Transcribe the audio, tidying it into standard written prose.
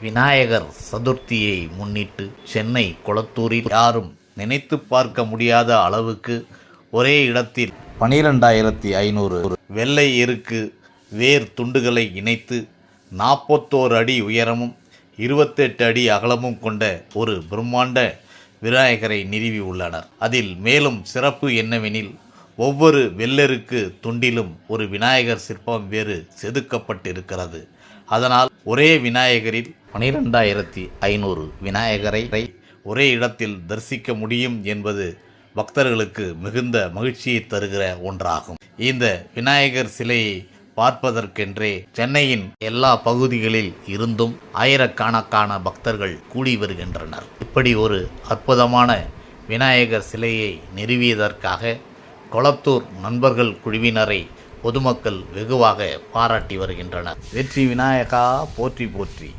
விநாயகர் சதுர்த்தியை முன்னிட்டு சென்னை கொளத்தூரில் யாரும் நினைத்து பார்க்க முடியாத அளவுக்கு ஒரே இடத்தில் 12,500 வெள்ளை எருக்கு வேர் துண்டுகளை இணைத்து 41 அடி உயரமும் 28 அடி அகலமும் கொண்ட ஒரு பிரம்மாண்ட விநாயகரை நிறுவி உள்ளனர். அதில் மேலும் சிறப்பு என்னவெனில், ஒவ்வொரு வெள்ளெருக்கு துண்டிலும் ஒரு விநாயகர் சிற்பம் வேறு செதுக்கப்பட்டிருக்கிறது. அதனால் ஒரே விநாயகரில் 12,500 விநாயகரை ஒரே இடத்தில் தரிசிக்க முடியும் என்பது பக்தர்களுக்கு மிகுந்த மகிழ்ச்சியை தருகிற ஒன்றாகும். இந்த விநாயகர் சிலையை பார்ப்பதற்கென்றே சென்னையின் எல்லா பகுதிகளில் இருந்தும் ஆயிரக்கணக்கான பக்தர்கள் கூடி வருகின்றனர். இப்படி ஒரு அற்புதமான விநாயகர் சிலையை நிறுவியதற்காக கொளத்தூர் நண்பர்கள் குழுவினரை பொதுமக்கள் வெகுவாக பாராட்டி வருகின்றனர். வெற்றி விநாயகா போற்றி போற்றி.